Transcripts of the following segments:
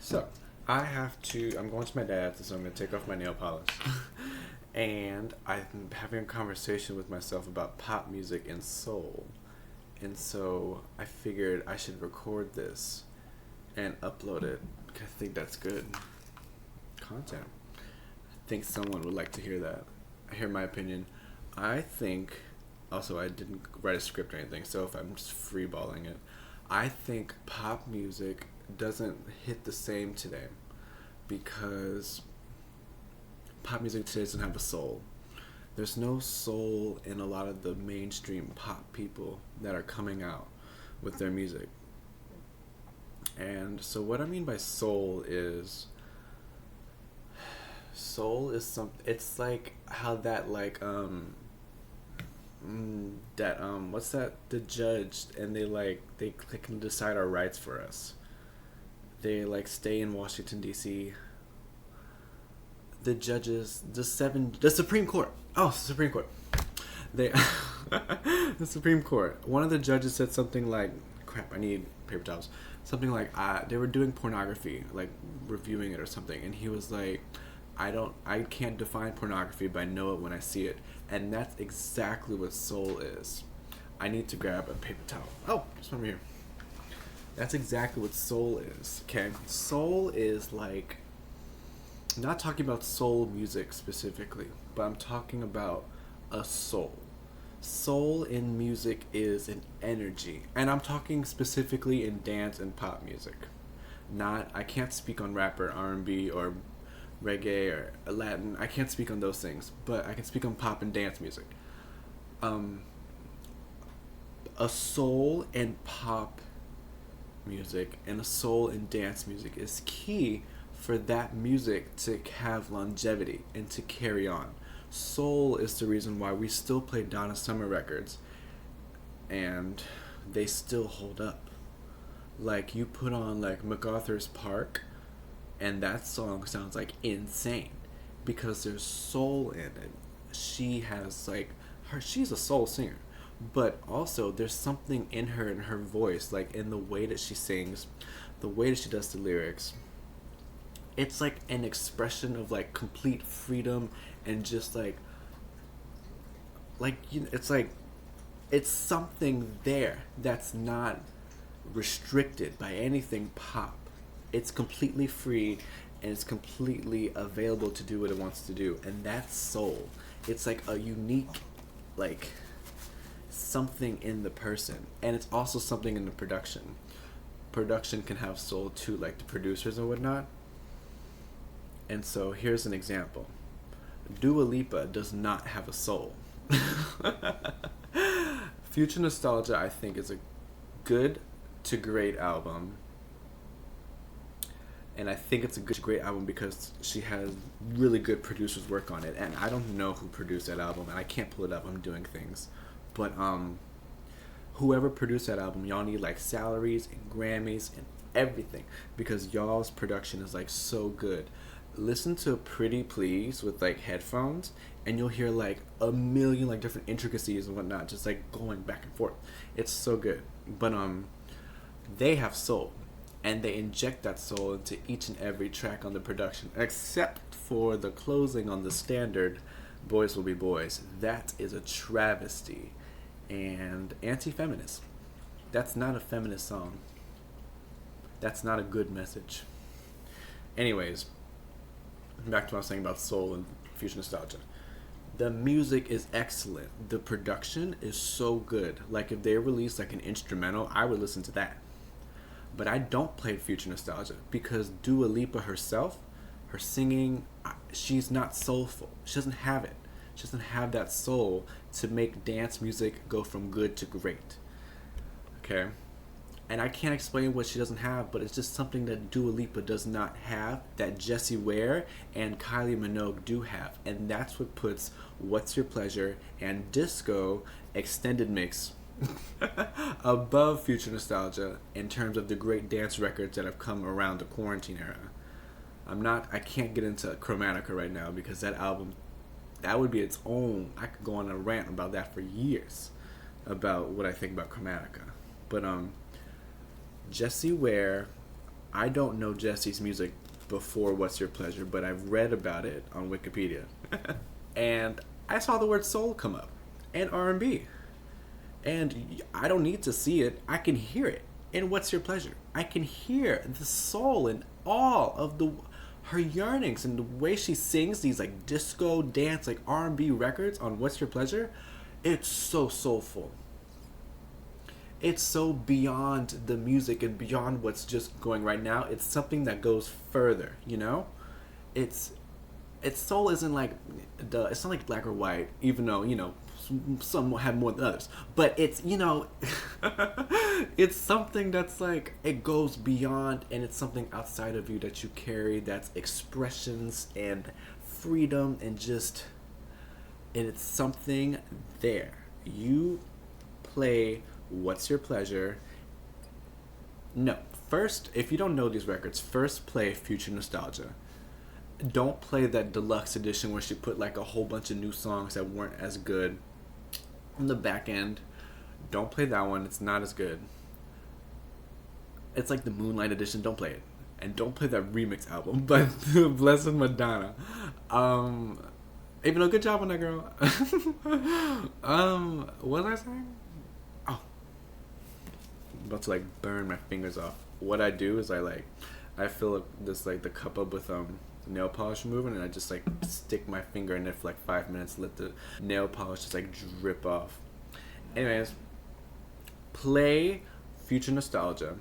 So, I'm going to my dad's, so I'm going to take off my nail polish. And I'm having a conversation with myself about pop music and soul. And so I figured I should record this and upload it. I think that's good content. I think someone would like to hear that. Hear my opinion. I think, also, I didn't write a script or anything, so if I'm just freeballing it, I think pop music doesn't hit the same today because pop music today doesn't have a soul. There's no soul in a lot of the mainstream pop people that are coming out with their music. And so what I mean by soul is something, it's like how that what's that, the judge, and they can decide our rights for us. They stay in Washington DC. The judges, the Supreme Court. Oh, Supreme Court. They the Supreme Court. One of the judges said something like, crap, I need paper towels. Something like, they were doing pornography, like reviewing it or something, and he was like, I can't define pornography, but I know it when I see it. And that's exactly what soul is. I need to grab a paper towel. Oh, there's one here. That's exactly what soul is, okay? Soul is like, I'm not talking about soul music specifically, but I'm talking about a soul. Soul in music is an energy. And I'm talking specifically in dance and pop music. I can't speak on rap or R&B or reggae or Latin. I can't speak on those things, but I can speak on pop and dance music. A soul in pop music and a soul in dance music is key for that music to have longevity and to carry on. Soul is the reason why we still play Donna Summer records and they still hold up. Like, you put on like MacArthur's Park and that song sounds like insane because there's soul in it. She has she's a soul singer, but also there's something in her voice, like in the way that she sings, the way that she does the lyrics. It's like an expression of like complete freedom and just it's something there that's not restricted by anything pop. It's completely free and it's completely available to do what it wants to do, and that's soul. It's like a unique, like, something in the person, and it's also something in the production. Production can have soul too, like the producers and whatnot. And so here's an example. Dua Lipa does not have a soul. Future Nostalgia, I think, is a good to great album. And I think it's a good to great album because she has really good producers work on it. And I don't know who produced that album, and I can't pull it up. I'm doing things. But whoever produced that album, y'all need like salaries and Grammys and everything because y'all's production is like so good. Listen to Pretty Please with like headphones and you'll hear like a million like different intricacies and whatnot just like going back and forth. It's so good. But they have soul and they inject that soul into each and every track on the production, except for the closing on the standard Boys Will Be Boys. That is a travesty and anti-feminist. That's not a feminist song. That's not a good message. Anyways, back to what I was saying about soul and future nostalgia. The music is excellent. The production is so good. Like, if they release like an instrumental, I would listen to that. But I don't play future nostalgia because Dua Lipa herself, her singing, she's not soulful. She doesn't have it. She doesn't have that soul to make dance music go from good to great. Okay? And I can't explain what she doesn't have, but it's just something that Dua Lipa does not have, that Jessie Ware and Kylie Minogue do have. And that's what puts What's Your Pleasure and Disco Extended Mix above future nostalgia in terms of the great dance records that have come around the quarantine era. I can't get into Chromatica right now because that album, that would be its own. I could go on a rant about that for years, about what I think about Chromatica. But Jessie Ware, I don't know Jesse's music before What's Your Pleasure, but I've read about it on Wikipedia. And I saw the word soul come up and R&B. And I don't need to see it. I can hear it. And What's Your Pleasure? I can hear the soul in all of her yearnings and the way she sings these like disco dance like R&B records on What's Your Pleasure. It's so soulful. It's so beyond the music and beyond what's just going right now. It's something that goes further, you know? It's soul isn't like it's not like black or white, even though, you know, some have more than others. But it's, you know, it's something that's like, it goes beyond, and it's something outside of you that you carry, that's expressions and freedom and just, and it's something there. You play What's Your Pleasure? No. First, if you don't know these records, first play Future Nostalgia. Don't play that deluxe edition where she put like a whole bunch of new songs that weren't as good on the back end. Don't play that one. It's not as good. It's like the Moonlight edition. Don't play it. And don't play that remix album by Blessed Madonna. Even though, good job on that, girl. What was I saying? Oh. I'm about to like burn my fingers off. What I do is I fill up this like the cup up with nail polish remover, and I just like stick my finger in it for like 5 minutes, let the nail polish just like drip off. Anyways, play Future Nostalgia,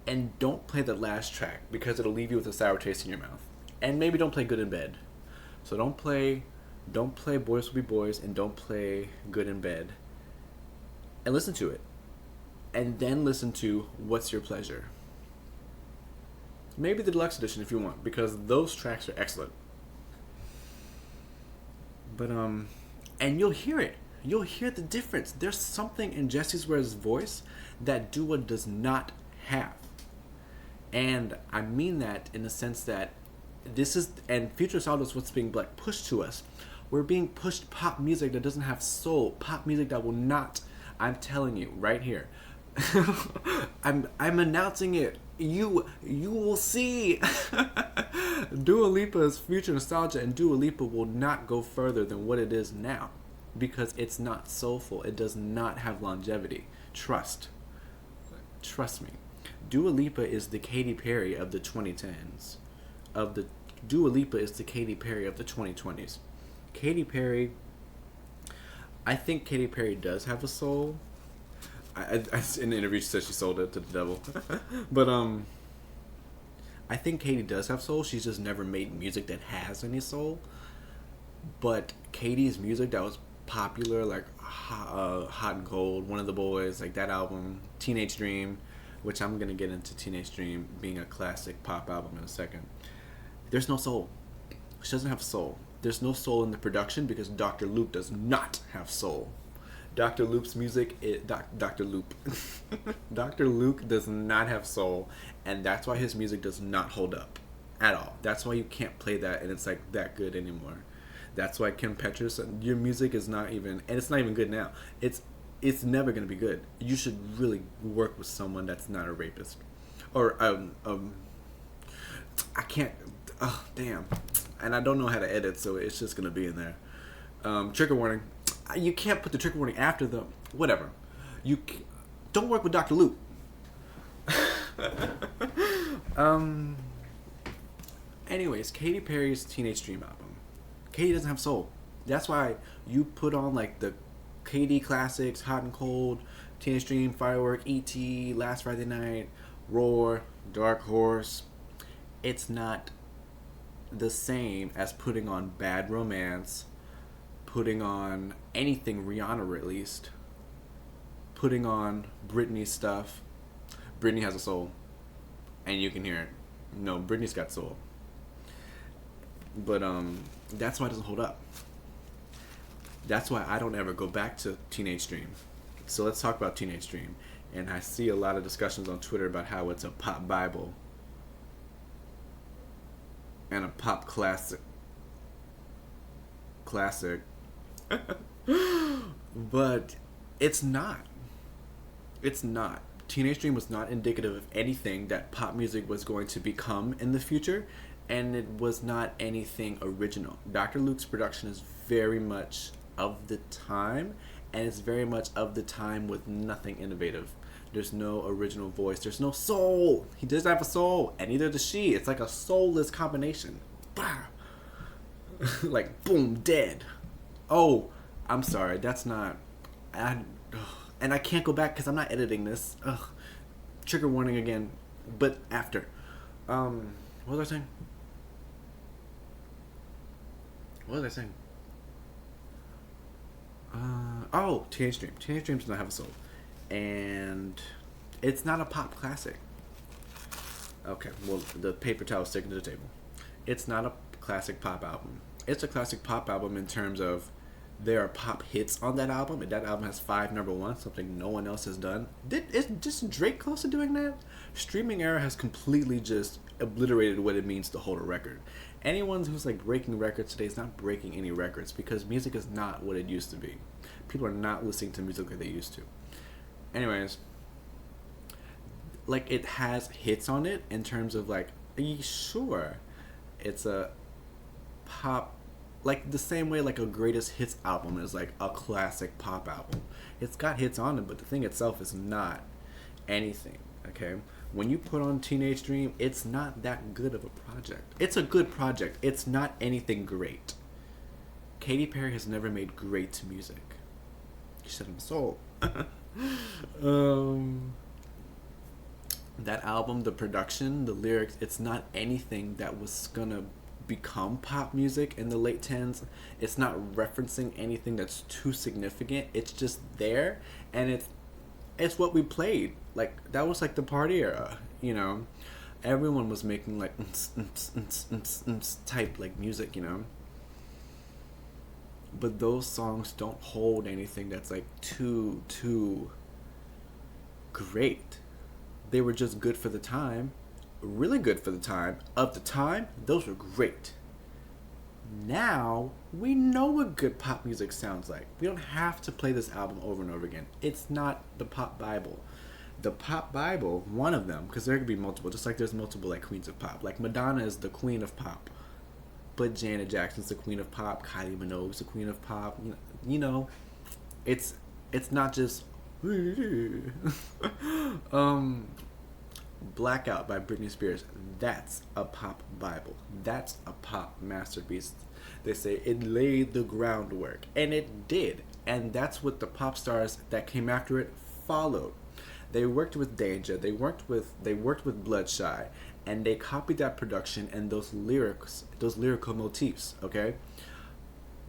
and don't play the last track because it'll leave you with a sour taste in your mouth. And maybe don't play Good in Bed. So don't play Boys Will Be Boys, and don't play Good in Bed. And listen to it. And then listen to What's Your Pleasure. Maybe the deluxe edition if you want, because those tracks are excellent. But and you'll hear it. You'll hear the difference. There's something in Jessie Ware's voice that Dua does not have. And I mean that in the sense that this is, and Future Nostalgia is what's being like pushed to us. We're being pushed pop music that doesn't have soul, pop music that will not. I'm telling you right here. I'm announcing it. You will see. Dua Lipa's Future Nostalgia, and Dua Lipa will not go further than what it is now, because it's not soulful. It does not have longevity. Trust me. Dua Lipa is the Katy Perry of the 2010s. Dua Lipa is the Katy Perry of the 2020s. Katy Perry. I think Katy Perry does have a soul. In the interview, she said she sold it to the devil. But I think Katy does have soul. She's just never made music that has any soul. But Katy's music that was popular, like Hot and Cold, One of the Boys, like that album, Teenage Dream, which I'm gonna get into Teenage Dream being a classic pop album in a second. There's no soul. She doesn't have soul. There's no soul in the production because Dr. Luke does not have soul. Dr. Luke's music is Dr. Luke. Dr. Luke does not have soul, and that's why his music does not hold up at all. That's why you can't play that, and it's like that good anymore. That's why Kim Petras, your music is not even, and it's not even good now. It's never gonna be good. You should really work with someone that's not a rapist, or I can't. Oh damn, and I don't know how to edit, so it's just gonna be in there. Trigger warning. You can't put the trigger warning after the whatever. Don't work with Dr. Luke. Anyways, Katy Perry's Teenage Dream album. Katy doesn't have soul. That's why you put on like the Katy classics, Hot and Cold, Teenage Dream, Firework, E.T., Last Friday Night, Roar, Dark Horse. It's not the same as putting on Bad Romance, putting on anything Rihanna released, putting on Britney stuff. Britney has a soul, and you can hear it. No, Britney's got soul. But that's why it doesn't hold up. That's why I don't ever go back to Teenage Dream. So let's talk about Teenage Dream. And I see a lot of discussions on Twitter about how it's a pop Bible and a pop classic. But it's not. It's not. Teenage Dream was not indicative of anything that pop music was going to become in the future, and it was not anything original. Dr. Luke's production is very much of the time, and it's very much of the time with nothing innovative. There's no original voice. There's no soul. He doesn't have a soul, and neither does she. It's like a soulless combination. Bah! Like, boom, dead. Oh, I'm sorry. That's not... and I can't go back because I'm not editing this. Ugh. Trigger warning again. But after. What was I saying? Teenage Dream. Teenage Dream does not have a soul. And it's not a pop classic. Okay, well, the paper towel is sticking to the table. It's not a classic pop album. It's a classic pop album in terms of there are pop hits on that album, and that album has 5 number ones, something no one else has done. Is just Drake close to doing that? Streaming era has completely just obliterated what it means to hold a record. Anyone who's like breaking records today is not breaking any records because music is not what it used to be. People are not listening to music like they used to. Anyways, like, it has hits on it in terms of like, sure, it's a pop, like the same way like a greatest hits album is like a classic pop album. It's got hits on it, but the thing itself is not anything. Okay, when you put on Teenage Dream, it's not that good of a project. It's a good project. It's not anything great. Katy Perry has never made great music. She said in soul. That album, the production, the lyrics, it's not anything that was gonna become pop music in the late 10s. It's not referencing anything that's too significant. It's just there, and it's what we played. Like, that was like the party era, you know. Everyone was making like type like music, you know. But those songs don't hold anything that's like too great. They were just good for the time, really good for the time. Of the time, those were great. Now, we know what good pop music sounds like. We don't have to play this album over and over again. It's not the pop Bible. The pop Bible, one of them, because there could be multiple, just like there's multiple like queens of pop. Like Madonna is the queen of pop, but Janet Jackson's the queen of pop. Kylie Minogue's the queen of pop. You know, it's not just Blackout by Britney Spears. That's a pop Bible. That's a pop masterpiece. They say it laid the groundwork, and it did. And that's what the pop stars that came after it followed. They worked with Danger. They worked with Bloodshot, and they copied that production and those lyrics, those lyrical motifs. Okay.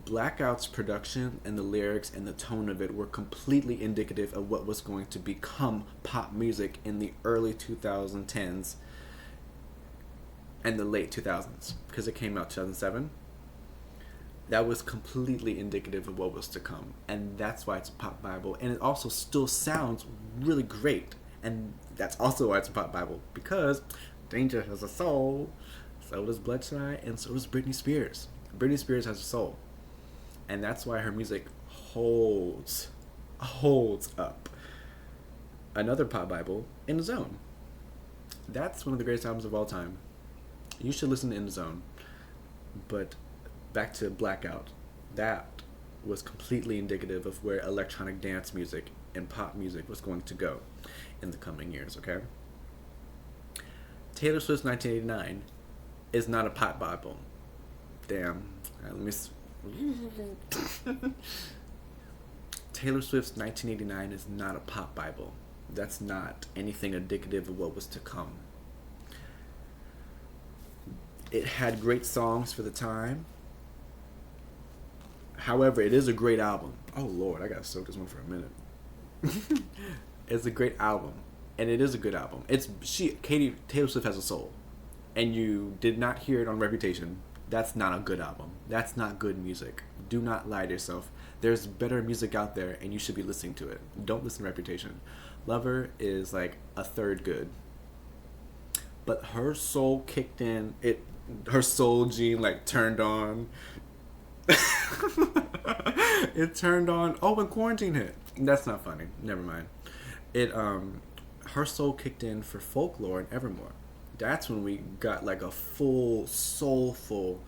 Blackout's production and the lyrics and the tone of it were completely indicative of what was going to become pop music in the early 2010s and the late 2000s, because it came out 2007. That was completely indicative of what was to come, and that's why it's a pop Bible. And it also still sounds really great, and that's also why it's a pop Bible, because Danger has a soul, so does Bloodshot, and so does Britney Spears. Britney Spears has a soul. And that's why her music holds up. Another pop Bible, In the Zone. That's one of the greatest albums of all time. You should listen to In the Zone. But back to Blackout. That was completely indicative of where electronic dance music and pop music was going to go in the coming years, okay? Taylor Swift's 1989 is not a pop Bible. Damn. Let me... Taylor Swift's 1989 is not a pop Bible. That's not anything indicative of what was to come. It had great songs for the time. However, it is a great album. Oh Lord, I gotta soak this one for a minute. It's a great album, and it is a good album. Taylor Swift has a soul, and you did not hear it on Reputation. That's not a good album. That's not good music. Do not lie to yourself. There's better music out there, and you should be listening to it. Don't listen to Reputation. Lover is like a third good. But her soul kicked in. Her soul gene like turned on. It turned on. Oh, when quarantine hit. That's not funny. Never mind. her soul kicked in for Folklore and Evermore. That's when we got like a full soulful,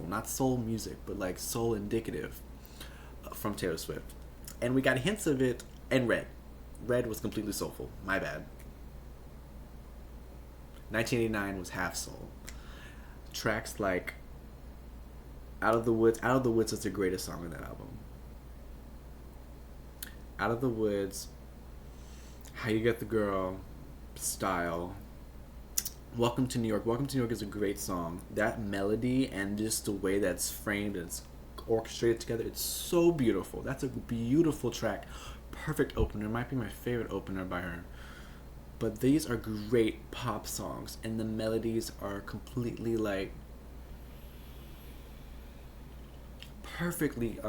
not soul music, but like soul indicative from Taylor Swift. And we got hints of it in Red. Red was completely soulful. My bad. 1989 was half soul. Tracks like Out of the Woods. Out of the Woods is the greatest song on that album. Out of the Woods, How You Get the Girl, Style. Welcome to New York. Welcome to New York is a great song. That melody and just the way that's framed and it's orchestrated together, it's so beautiful. That's a beautiful track. Perfect opener. It might be my favorite opener by her. But these are great pop songs, and the melodies are completely like perfectly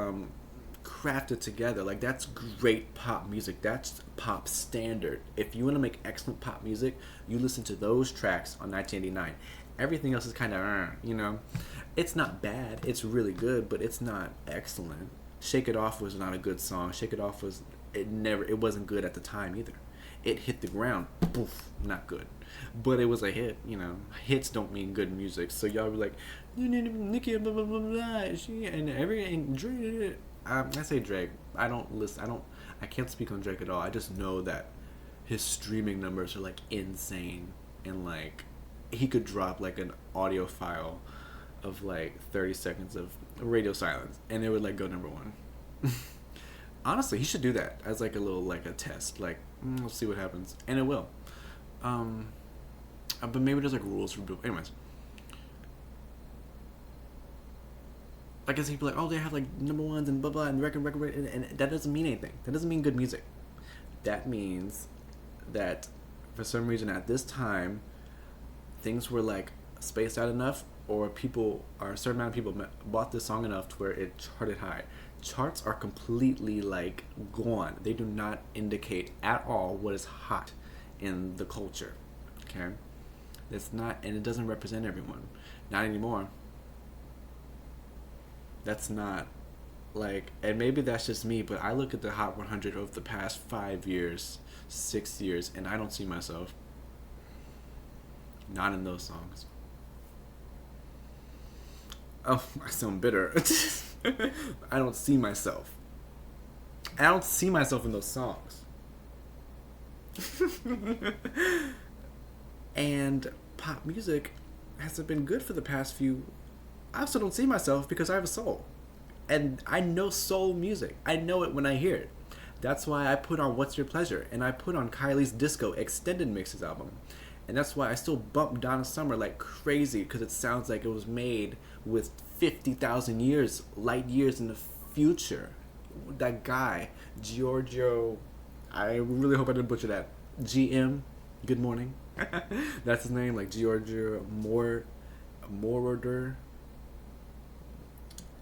crafted together. Like, that's great pop music. That's pop standard. If you want to make excellent pop music, you listen to those tracks on 1989. Everything else is kind of, it's not bad. It's really good, but it's not excellent. Shake It Off was not a good song. Shake It Off was, it wasn't good at the time either. It hit the ground, poof, not good. But it was a hit, Hits don't mean good music. So y'all be like, Nicki, blah, blah, blah, blah, she, and Drake. I say Drake. I can't speak on Drake at all. I just know that his streaming numbers are like insane. And like, he could drop like an audio file of like 30 seconds of radio silence and it would like go number one. Honestly, he should do that as like a little like a test. Like, we'll see what happens, and it will. But maybe there's like rules for. Anyways, I guess he'd be like, oh, they have like number ones and blah blah and record, and that doesn't mean anything. That doesn't mean good music. That means that for some reason at this time, things were like spaced out enough, or a certain amount of people bought this song enough to where it charted high. Charts are completely like gone. They do not indicate at all what is hot in the culture. Okay, it's not, and it doesn't represent everyone. Not anymore. That's not like, and maybe that's just me, but I look at the Hot 100 of the past 5 years, 6 years, and I don't see myself. Not in those songs. Oh, I sound bitter. I don't see myself. I don't see myself in those songs. And pop music hasn't been good for the past few. I also don't see myself because I have a soul. And I know soul music. I know it when I hear it. That's why I put on What's Your Pleasure, and I put on Kylie's Disco Extended Mixes album. And that's why I still bump Donna Summer like crazy, because it sounds like it was made with 50,000 years, light years in the future. That guy, Giorgio, I really hope I didn't butcher that. GM, good morning. That's his name, like Giorgio Moroder.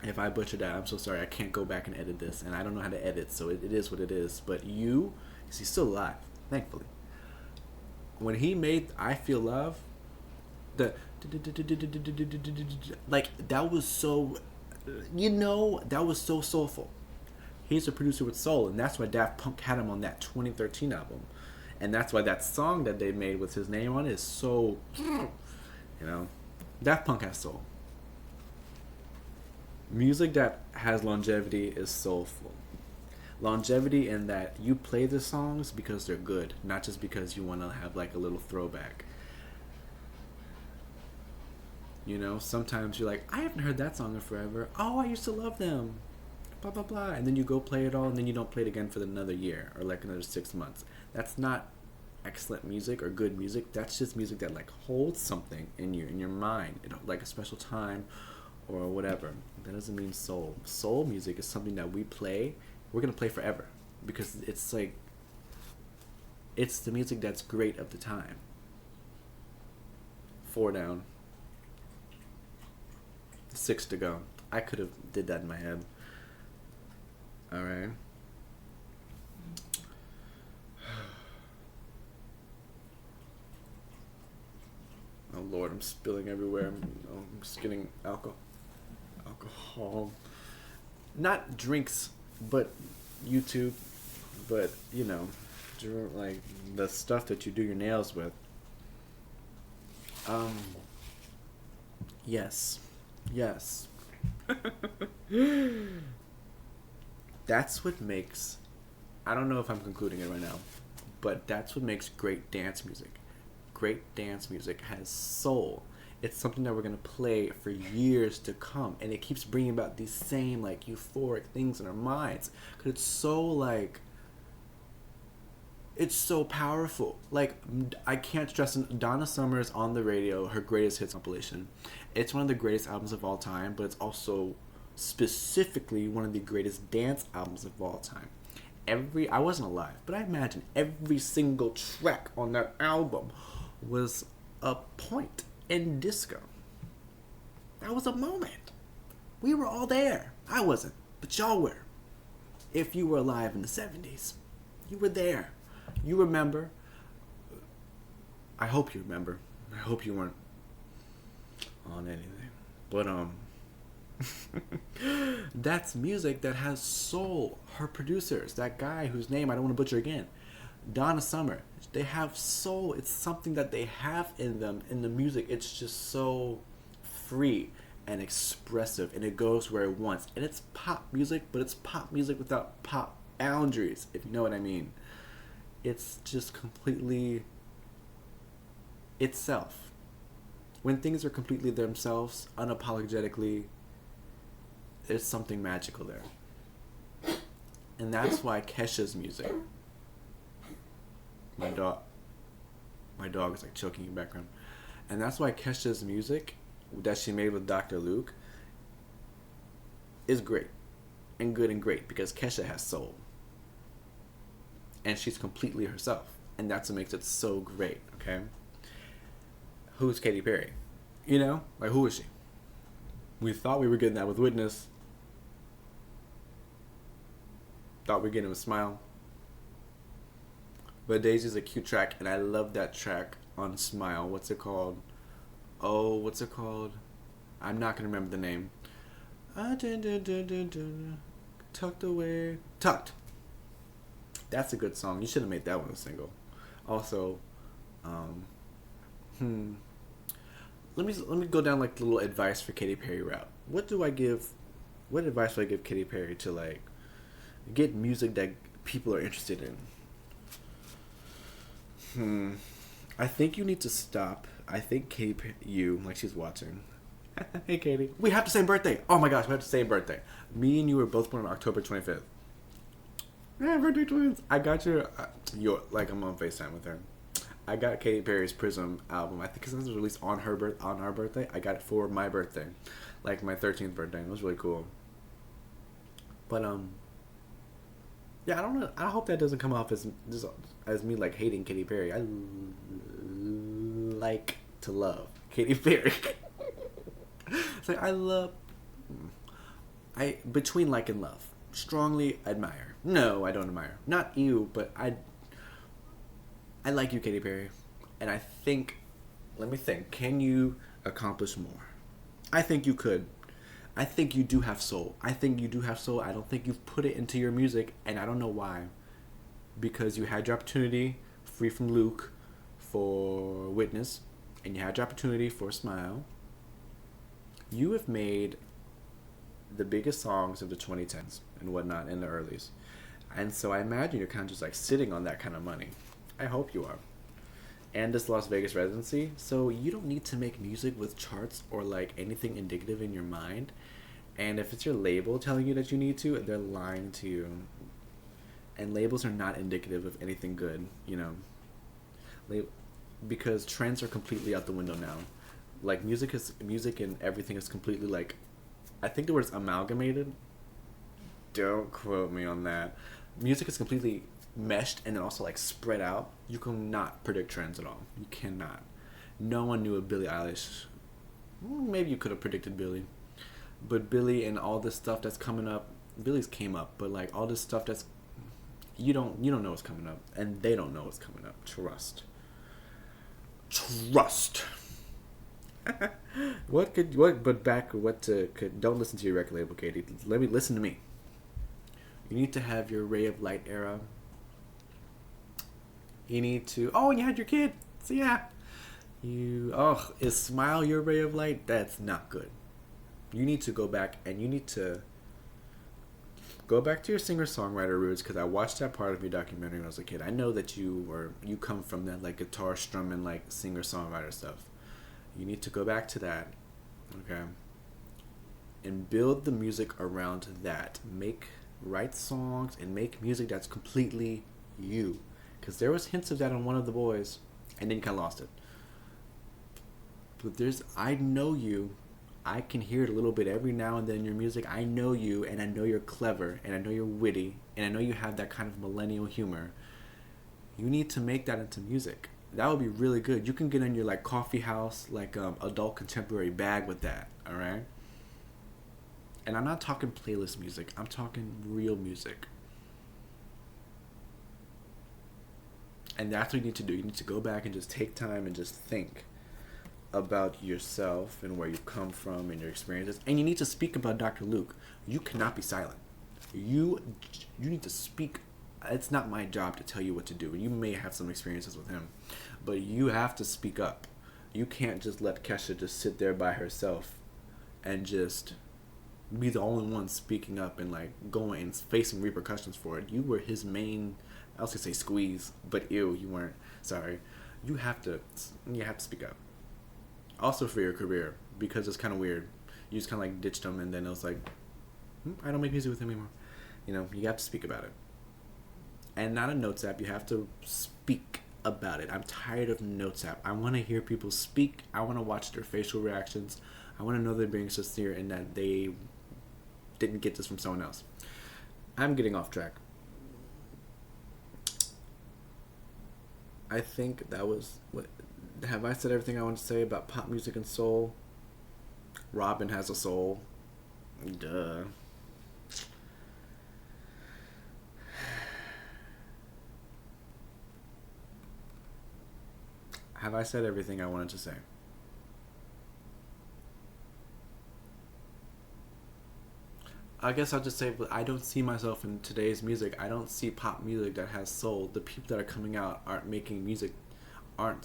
If I butchered that, I'm so sorry. I can't go back and edit this, and I don't know how to edit, so it is what it is. But he's still alive, thankfully. When he made I Feel Love, the like, that was so, that was so soulful. He's a producer with soul, and that's why Daft Punk had him on that 2013 album. And that's why that song that they made with his name on it is so, Daft Punk has soul. Music that has longevity is soulful. Longevity in that you play the songs because they're good, not just because you want to have like a little throwback. Sometimes you're like, I haven't heard that song in forever. Oh, I used to love them. Blah, blah, blah. And then you go play it all, and then you don't play it again for another year or like another 6 months. That's not excellent music or good music. That's just music that like holds something in your mind, like a special time or whatever. That doesn't mean soul. Soul music is something that we're going to play forever, because it's like, it's the music that's great of the time. 4 down. 6 to go. I could have did that in my head. Alright. Oh Lord, I'm spilling everywhere. I'm just getting alcohol. Not drinks, but YouTube. But, like the stuff that you do your nails with. Um. Yes. Yes. That's what makes. I don't know if I'm concluding it right now, but that's what makes great dance music. Great dance music has soul. It's something that we're gonna play for years to come, and it keeps bringing about these same like euphoric things in our minds because it's so powerful. Like, I can't stress Donna Summer's on the radio, her greatest hits compilation. It's one of the greatest albums of all time, but it's also specifically one of the greatest dance albums of all time. I wasn't alive, but I imagine every single track on that album was a point in disco. That was a moment. We were all there. I wasn't, but y'all were. If you were alive in the 70s, you were there. You remember. I hope you remember. I hope you weren't on anything. But that's music that has soul. Her producers, that guy whose name I don't want to butcher again, Donna Summer, they have soul. It's something that they have in them, in the music. It's just so free and expressive, and it goes where it wants. And it's pop music, but it's pop music without pop boundaries, if you know what I mean. It's just completely itself. When things are completely themselves, unapologetically, there's something magical there. And that's why Kesha's music. My dog is like choking in the background. And that's why Kesha's music that she made with Dr. Luke is great. And good and great because Kesha has soul. And she's completely herself. And that's what makes it so great, okay? Who's Katy Perry? You know? Like, who is she? We thought we were getting that with Witness. Thought we were getting it with Smile. But Daisy's a cute track, and I love that track on Smile. What's it called? Oh, what's it called? I'm not going to remember the name. Tucked away. Tucked. That's a good song. You should have made that one a single. Also, let me go down like the little advice for Katy Perry route. What advice do I give Katy Perry to like get music that people are interested in? I think you need to stop. I think like she's watching. Hey Katie, we have the same birthday. Oh my gosh, we have the same birthday. Me and you were both born on October 25th. Yeah, birthday twins. I got your I'm on FaceTime with her. I got Katy Perry's Prism album. I think it was released on our birthday. I got it for my birthday, like my 13th birthday. It was really cool. But yeah, I don't know. I hope that doesn't come off as me like hating Katy Perry. I like to love Katy Perry. It's like between like and love. Strongly admire. No, I don't admire. Not you, but I like you, Katy Perry. And I think, let me think, can you accomplish more? I think you could. I think you do have soul. I don't think you've put it into your music, and I don't know why. Because you had your opportunity, Free from Luke, for Witness, and you had your opportunity for Smile. You have made the biggest songs of the 2010s and whatnot in the earlys. And so I imagine you're kind of just like sitting on that kind of money. I hope you are. And this Las Vegas residency. So you don't need to make music with charts or like anything indicative in your mind. And if it's your label telling you that you need to, they're lying to you. And labels are not indicative of anything good, you know. Because trends are completely out the window now. Like music and everything is completely like, I think the word is amalgamated. Don't quote me on that. Music is completely meshed and then also like spread out. You cannot predict trends at all. You cannot. No one knew of Billie Eilish. Maybe you could have predicted Billie. But Billie and all this stuff that's coming up, Billie's came up, but like all this stuff that's you don't know what's coming up, and they don't know what's coming up. Trust. Don't listen to your record label, Katie. Listen to me. You need to have your Ray of Light era You need to. Oh, and you had your kid. So yeah, is smile your ray of light? That's not good. You need to go back and you need to go back to your singer-songwriter roots, because I watched that part of your documentary when I was a kid. I know that you come from that like guitar strumming like singer-songwriter stuff. You need to go back to that, okay? And build the music around that. Write songs and make music that's completely you. Because there was hints of that on One of the Boys, and then you kind of lost it. But I know you. I can hear it a little bit every now and then in your music. I know you, and I know you're clever, and I know you're witty, and I know you have that kind of millennial humor. You need to make that into music. That would be really good. You can get in your like coffee house, like adult contemporary bag with that. All right. And I'm not talking playlist music. I'm talking real music. And that's what you need to do. You need to go back and just take time and just think about yourself and where you come from and your experiences. And you need to speak about Dr. Luke. You cannot be silent. You need to speak. It's not my job to tell you what to do. You may have some experiences with him, but you have to speak up. You can't just let Kesha just sit there by herself and just be the only one speaking up and like going and facing repercussions for it. You were his main, I was gonna say squeeze, but ew, you weren't. Sorry. You have to speak up. Also for your career, because it's kind of weird. You just kind of like ditched him, and then it was like, I don't make music with him anymore. You have to speak about it. And not a notes app. You have to speak about it. I'm tired of notes app. I want to hear people speak. I want to watch their facial reactions. I want to know they're being sincere and that they didn't get this from someone else. I'm getting off track. I think that was what. Have I said everything I want to say about pop music and soul? Robin has a soul. Duh. Have I said everything I wanted to say? I guess I'll just say, but I don't see myself in today's music. I don't see pop music that has soul. The people that are coming out aren't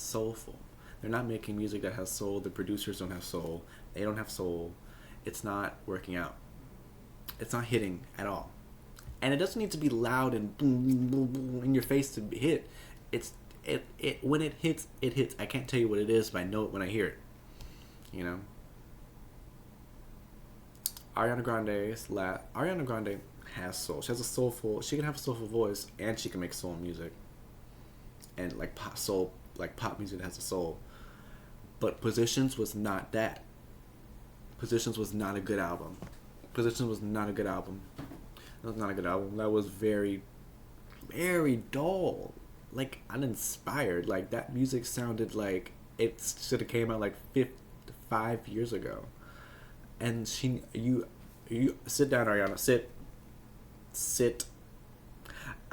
soulful. They're not making music that has soul. The producers don't have soul. They don't have soul. It's not working out. It's not hitting at all. And it doesn't need to be loud and boom, boom, boom, boom in your face to hit. It when it hits, it hits. I can't tell you what it is, but I know it when I hear it. Ariana Grande has soul. She can have a soulful voice, and she can make soul music. And like pop music that has a soul. But Positions was not that. Positions was not a good album. That was not a good album. That was very, very dull. Like, uninspired. Like, that music sounded like it should have came out like 5 years ago. And you sit down, Ariana. Sit.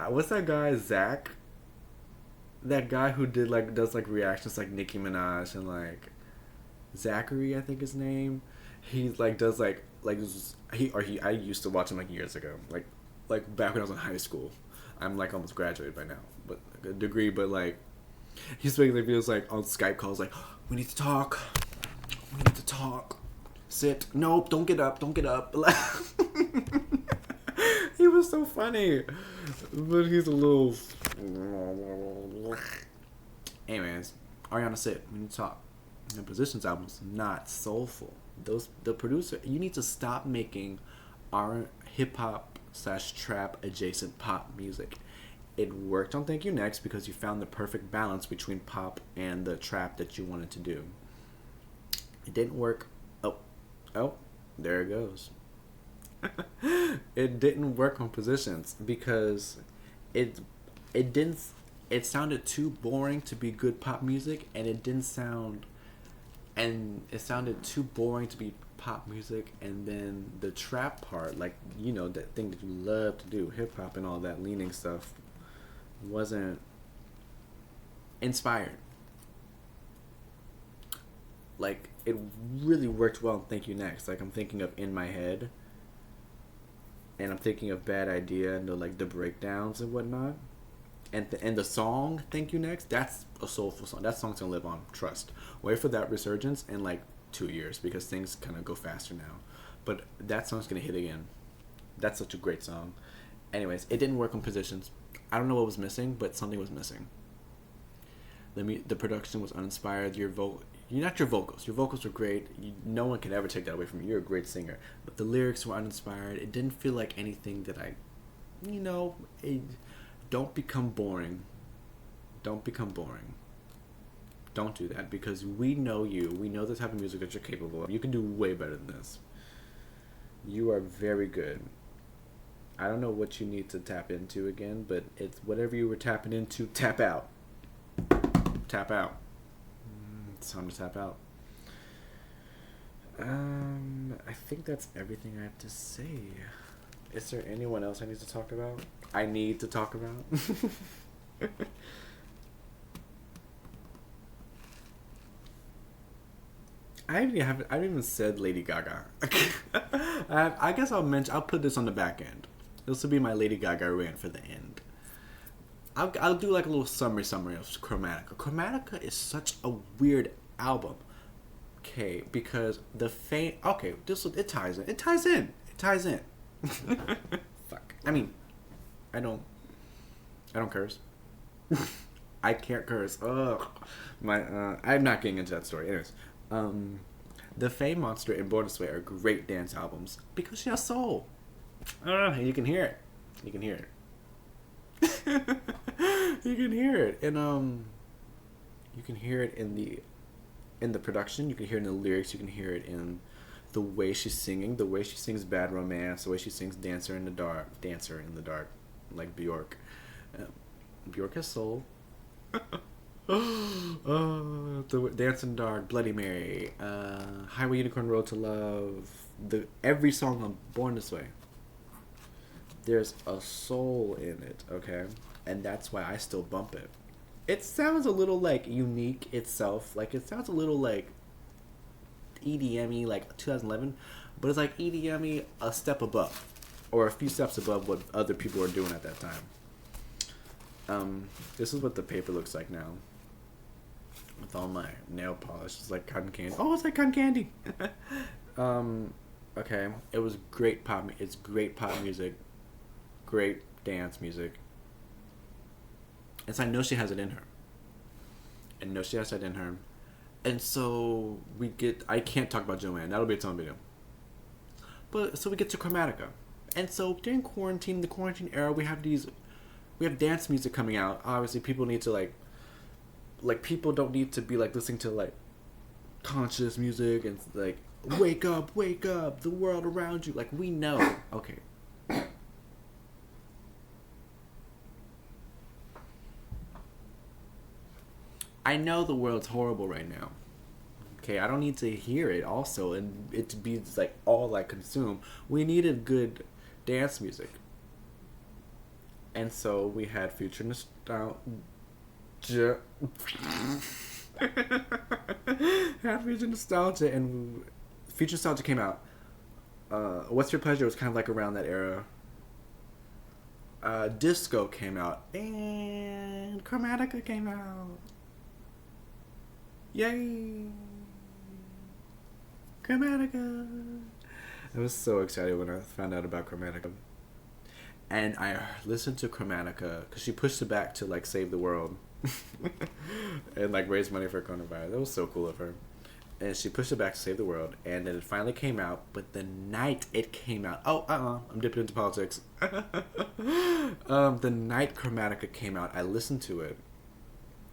What's that guy, Zach? That guy who does reactions like Nicki Minaj and like Zachary, I think his name. He does I used to watch him like years ago, like back when I was in high school. I'm like almost graduated by now, but like a degree. But like he's making like videos like on Skype calls like, we need to talk. Sit. Nope. Don't get up. He was so funny, but he's a little. Anyways, Ariana, sit. We need to talk. The Positions album's not soulful. The producer, you need to stop making our hip hop / trap adjacent pop music. It worked on Thank You Next because you found the perfect balance between pop and the trap that you wanted to do. It didn't work. Oh, there it goes. It didn't work on Positions because it sounded too boring to be good pop music, and it sounded too boring to be pop music. And then the trap part, like, that thing that you love to do, hip hop and all that leaning stuff, wasn't inspired. Like, it really worked well in Thank You Next. Like, I'm thinking of In My Head, and I'm thinking of Bad Idea and the breakdowns and whatnot. And the song "Thank You Next," that's a soulful song. That song's gonna live on. Trust. Wait for that resurgence in like 2 years because things kind of go faster now. But that song's gonna hit again. That's such a great song. Anyways, it didn't work on positions. I don't know what was missing, but something was missing. The production was uninspired. You're not your vocals. Your vocals were great. No one can ever take that away from you. You're a great singer. But the lyrics were uninspired. It didn't feel like anything that don't become boring. Don't become boring. Don't do that because we know you. We know the type of music that you're capable of. You can do way better than this. You are very good. I don't know what you need to tap into again, but it's whatever you were tapping into, tap out. Tap out. It's time to tap out. I think that's everything I have to say. Is there anyone else I need to talk about? I need to talk about? I haven't even said Lady Gaga. I guess I'll put this on the back end. This will be my Lady Gaga rant for the end. I'll do like a little summary of Chromatica. Chromatica is such a weird album. Okay, because it ties in. It ties in. Fuck. I mean, I don't curse. I can't curse. Ugh. I'm not getting into that story. Anyways, The Fame Monster and Born This Way are great dance albums because she has soul. And you can hear it. You can hear it. You can hear it, and you can hear it in the production. You can hear it in the lyrics. You can hear it in the way she's singing. The way she sings "Bad Romance." The way she sings "Dancer in the Dark," like Bjork. Bjork has soul. The Dance in the Dark, Bloody Mary, Highway Unicorn Road to Love. Every song on Born This Way. There's a soul in it, okay? And that's why I still bump it. It sounds a little like unique itself. Like it sounds a little like EDM-y, like 2011, but it's like EDM-y a step above, or a few steps above what other people were doing at that time. This is what the paper looks like now. With all my nail polish, it's like cotton candy. Oh, it's like cotton candy. Okay, it was great pop. It's great pop music, great dance music. And so I know she has it in her. And so I can't talk about Joanne. That'll be its own video. But so we get to Chromatica. And so during the quarantine era, we have dance music coming out. Obviously, people need to like people don't need to be like listening to like conscious music and like wake up, the world around you. Like we know. Okay. I know the world's horrible right now. Okay, I don't need to hear it also and it to be like all I consume. We needed good dance music. And so we had Future Nostalgia. Had Future Nostalgia and Future Nostalgia came out. What's Your Pleasure was kind of like around that era. Disco came out and Chromatica came out. Yay! Chromatica! I was so excited when I found out about Chromatica. And I listened to Chromatica because she pushed it back to like save the world and like raise money for coronavirus. That was so cool of her. And she pushed it back to save the world, and then it finally came out. But the night it came out, I'm dipping into politics. The night Chromatica came out, I listened to it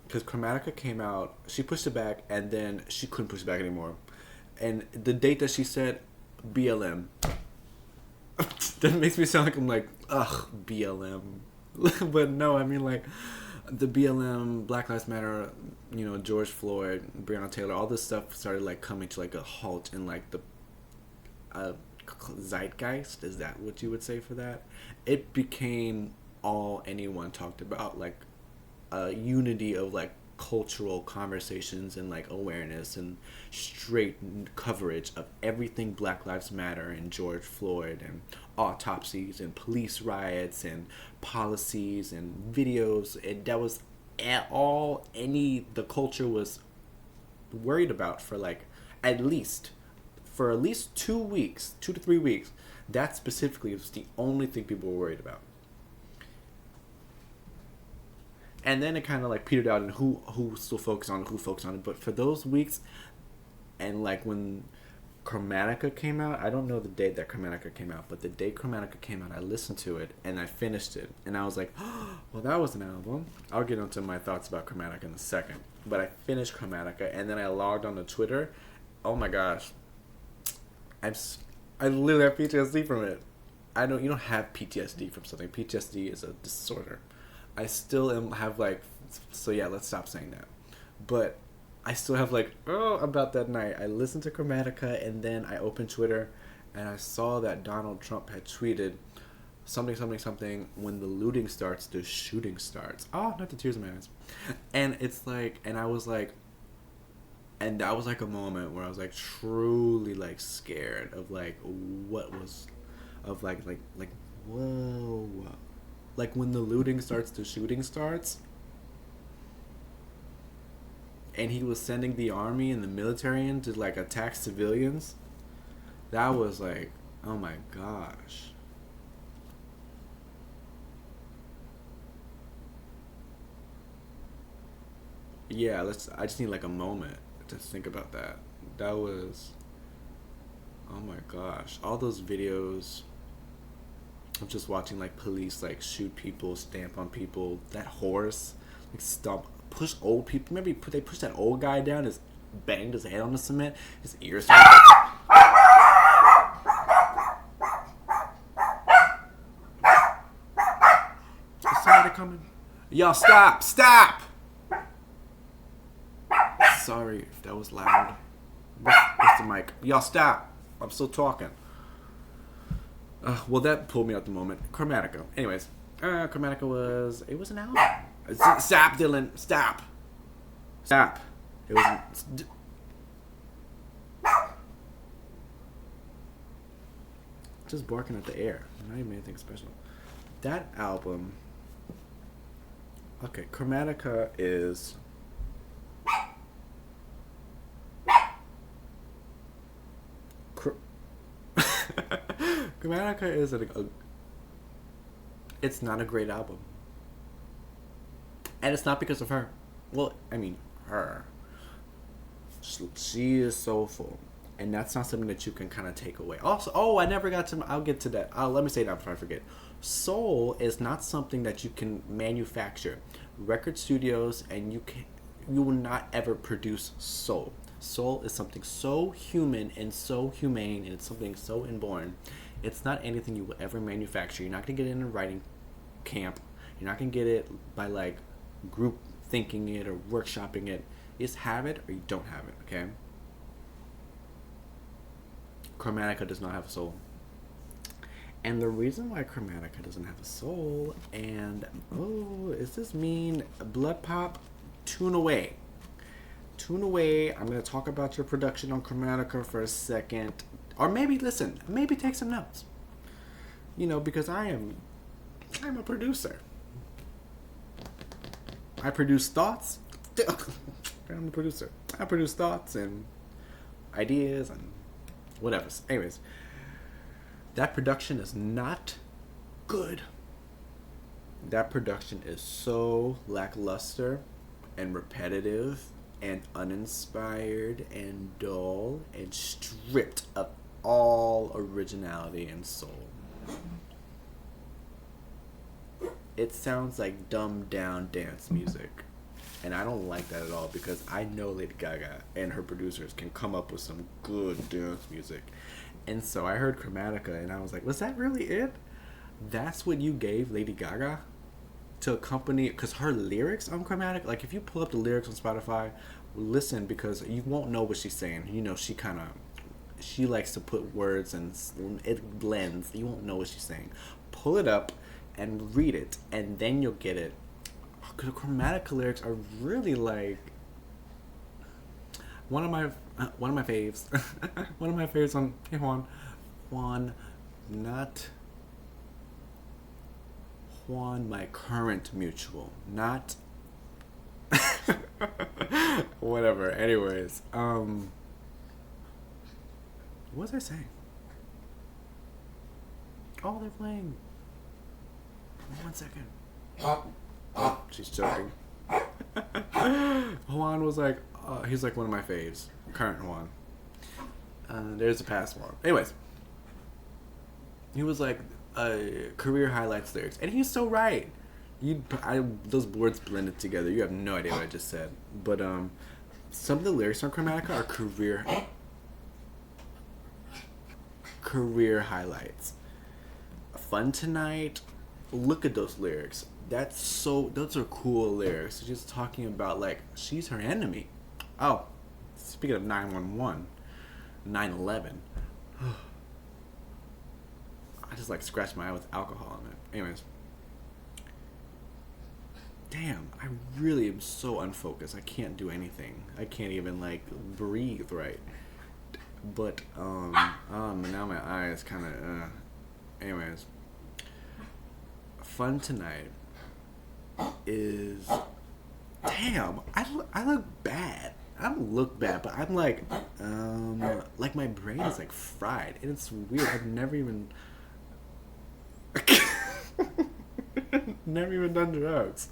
because Chromatica came out. She pushed it back, and then she couldn't push it back anymore. And the date that she said, BLM. That makes me sound like I'm like, ugh, BLM. But no, I mean like the BLM, Black Lives Matter, George Floyd, Breonna Taylor, all this stuff started like coming to like a halt in like the zeitgeist. Is that what you would say for that? It became all anyone talked about, like a unity of like cultural conversations and like awareness and straight coverage of everything Black Lives Matter and George Floyd and autopsies and police riots and policies and videos, and that was all any the culture was worried about for like at least 2 weeks, 2 to 3 weeks. That specifically was the only thing people were worried about. And then it kind of like petered out, and who still focused on it, who focused on it. But for those weeks, and like when Chromatica came out, I don't know the date that Chromatica came out, but the day Chromatica came out, I listened to it and I finished it, and I was like, oh, well, that was an album. I'll get into my thoughts about Chromatica in a second. But I finished Chromatica, and then I logged on to Twitter. Oh my gosh, I literally have PTSD from it. You don't have PTSD from something. PTSD is a disorder. I still have like, so yeah, let's stop saying that. But I still have like, about that night. I listened to Chromatica, and then I opened Twitter, and I saw that Donald Trump had tweeted something, when the looting starts, the shooting starts. Oh, not the tears in my eyes. And it's like, and I was like, and that was like a moment where I was like truly like scared of like what was, of like whoa. Like when the looting starts, the shooting starts. And he was sending the army and the military in to like attack civilians. That was like, oh my gosh. Yeah, I just need like a moment to think about that. That was, oh my gosh. All those videos of just watching like police like shoot people, stamp on people, that horse, like stomp, push old people. Remember they pushed that old guy down, his banged his head on the cement, his ears started. Is somebody coming? Y'all stop! Sorry if that was loud. What's the mic? Y'all stop! I'm still talking. Well, that pulled me out the moment. Chromatica. Anyways, Chromatica was an album. Stop, Dylan. Stop. It was. Just barking at the air. Not even anything special. That album. Okay, Chromatica is. Chromatica is it's not a great album. And it's not because of her. Well, I mean, her. She is soulful. And that's not something that you can kind of take away. Also, I'll get to that. Let me say that before I forget. Soul is not something that you can manufacture. Record studios, and you will not ever produce soul. Soul is something so human and so humane, and it's something so inborn. It's not anything you will ever manufacture. You're not going to get it in a writing camp. You're not going to get it by like group thinking it or workshopping it. You just have it or you don't have it, okay? Chromatica does not have a soul. And the reason why Chromatica doesn't have a soul, and is this mean? Blood Pop? Tune away. I'm going to talk about your production on Chromatica for a second. Or maybe take some notes. Because I'm a producer. I produce thoughts. I'm a producer. I produce thoughts and ideas and whatever. Anyways, that production is not good. That production is so lackluster and repetitive and uninspired and dull and stripped of all originality and soul. It sounds like dumbed down dance music. And I don't like that at all, because I know Lady Gaga and her producers can come up with some good dance music. And so I heard Chromatica and I was like, was that really it? That's what you gave Lady Gaga to accompany? Because her lyrics on Chromatica, like if you pull up the lyrics on Spotify, listen, because you won't know what she's saying. She likes to put words and it blends. You won't know what she's saying. Pull it up and read it, and then you'll get it. Because Chromatica lyrics are really like one of my faves. One of my favorites on Hey Juan, not Juan, my current mutual, not whatever. Anyways, what was I saying? Oh, they're playing. 1 second. Oh, she's joking. Juan was like, he's like one of my faves. Current Juan. There's the past one. Anyways, he was like career highlights lyrics, and he's so right. Those words blended together. You have no idea what I just said. But some of the lyrics on Chromatica are career highlights. Fun Tonight. Look at those lyrics. Those are cool lyrics. She's just talking about like she's her enemy. Oh, speaking of 911, 9/11. I just like scratched my eye with alcohol in it. Anyways. Damn, I really am so unfocused. I can't do anything. I can't even like breathe right. But now my eyes kind of. Anyways, Fun Tonight is. Damn, I look bad. I don't look bad, but I'm like my brain is like fried, and it's weird. I've never even. Never even done drugs.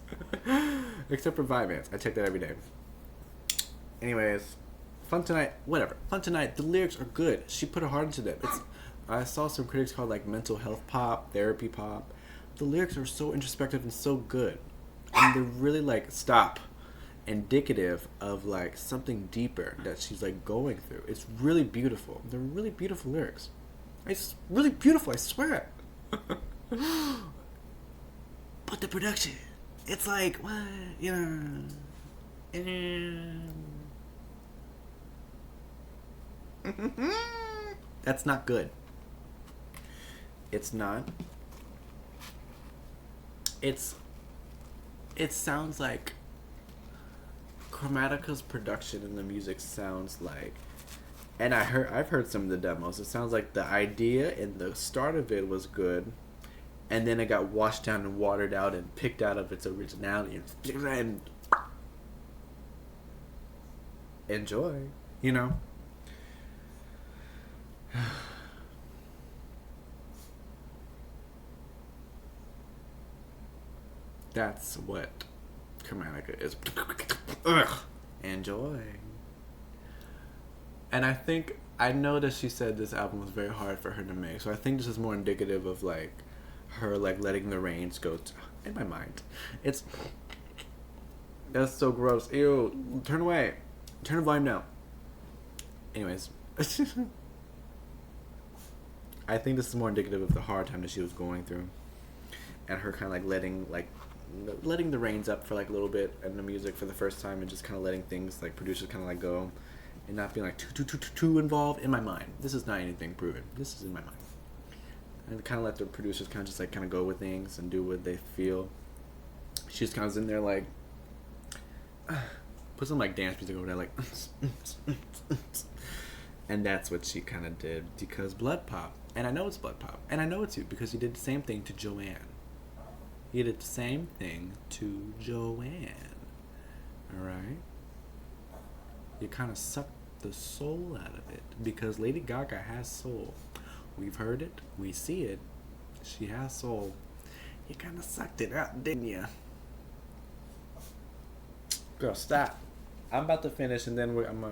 Except for Vyvanse. I take that every day. Anyways, Fun Tonight, whatever. Fun Tonight, the lyrics are good. She put her heart into them. I saw some critics call it like mental health pop, therapy pop. The lyrics are so introspective and so good. And they're really like, indicative of like something deeper that she's like going through. It's really beautiful. They're really beautiful lyrics. It's really beautiful, I swear. But the production, it's like, what, you know. That's not good. It's not. It sounds like Chromatica's production in the music sounds like, and I've heard some of the demos. It sounds like the idea and the start of it was good, and then it got washed down and watered out and picked out of its originality and enjoy, you know. That's what Chromatica is. Enjoy. And I know that she said this album was very hard for her to make, so I think this is more indicative of like her like letting the reins go in my mind. That's so gross. Ew. Turn away. Turn the volume down. Anyways. I think this is more indicative of the hard time that she was going through, and her kind of like letting the reins up for like a little bit in the music for the first time, and just kind of letting things like producers kind of like go, and not being like too involved. In my mind, this is not anything proven. This is in my mind, and kind of let the producers kind of just like kind of go with things and do what they feel. She just kind of in there like put some like dance music over there like. And that's what she kind of did, because Blood Pop, and I know it's Blood Pop, and I know it's you because he did the same thing to Joanne. He did the same thing to Joanne. Alright? You kind of sucked the soul out of it, because Lady Gaga has soul. We've heard it, we see it. She has soul. You kind of sucked it out, didn't you? Girl, stop. I'm about to finish, and then I'm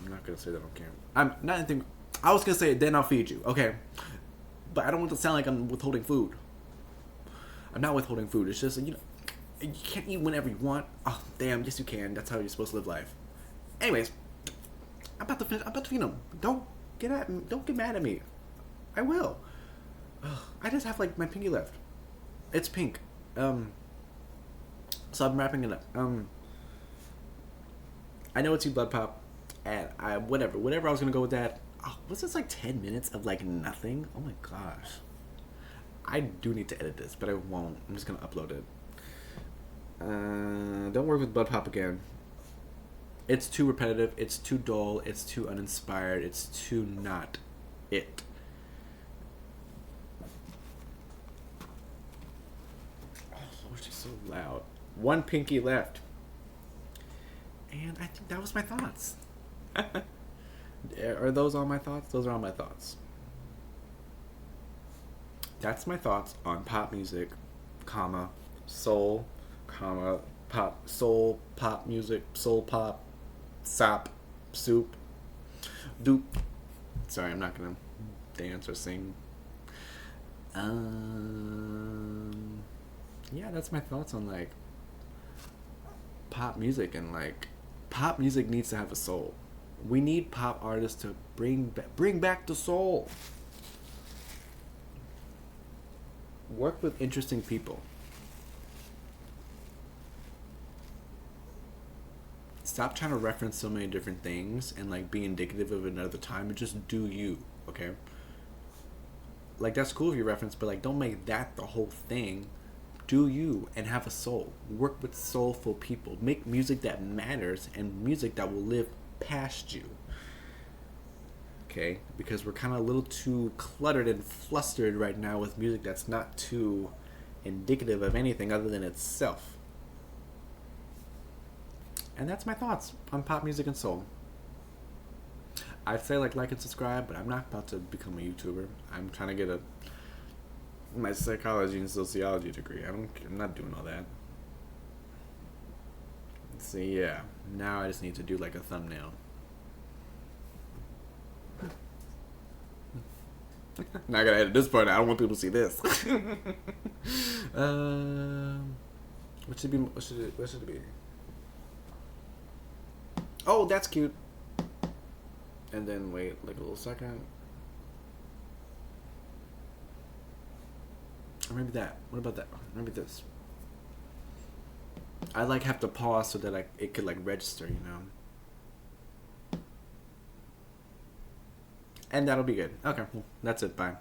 not gonna say that on camera. I'm not anything. I was gonna say then I'll feed you, okay? But I don't want to sound like I'm withholding food. I'm not withholding food. It's just, you can't eat whenever you want. Oh damn, yes you can. That's how you're supposed to live life. Anyways, I'm about to finish. I'm about to feed them. Don't get mad at me. I will. I just have like my pinky left. It's pink. So I'm wrapping it up. I know it's you, Blood Pop, and whatever I was gonna go with that. Oh, was this like 10 minutes of like nothing? Oh my gosh. I do need to edit this, but I won't. I'm just gonna upload it. Don't work with Blood Pop again. It's too repetitive, it's too dull, it's too uninspired, it's too not it. One pinky left. And I think that was my thoughts. Are those all my thoughts? Those are all my thoughts. That's my thoughts on pop music, comma, soul, comma, pop, soul, pop music, soul pop, sap, soup, doop. Sorry, I'm not gonna dance or sing. Yeah, that's my thoughts on like pop music, and like pop music needs to have a soul. We need pop artists to bring back the soul. Work with interesting people. Stop trying to reference so many different things and like be indicative of another time, and just do you, okay? Like that's cool if you reference, but like don't make that the whole thing. Do you and have a soul. Work with soulful people. Make music that matters and music that will live past you. Okay? Because we're kind of a little too cluttered and flustered right now with music that's not too indicative of anything other than itself. And that's my thoughts on pop music and soul. I'd say like and subscribe, but I'm not about to become a YouTuber. I'm trying to get my psychology and sociology degree. I'm not doing all that. So yeah, now I just need to do like a thumbnail. Now I gotta edit this part. I don't want people to see this. What should it be? Oh, that's cute. And then wait like a little second. Or maybe that. What about that? Maybe this. I like have to pause so that it could like register, you know. And that'll be good. Okay, well, that's it. Bye.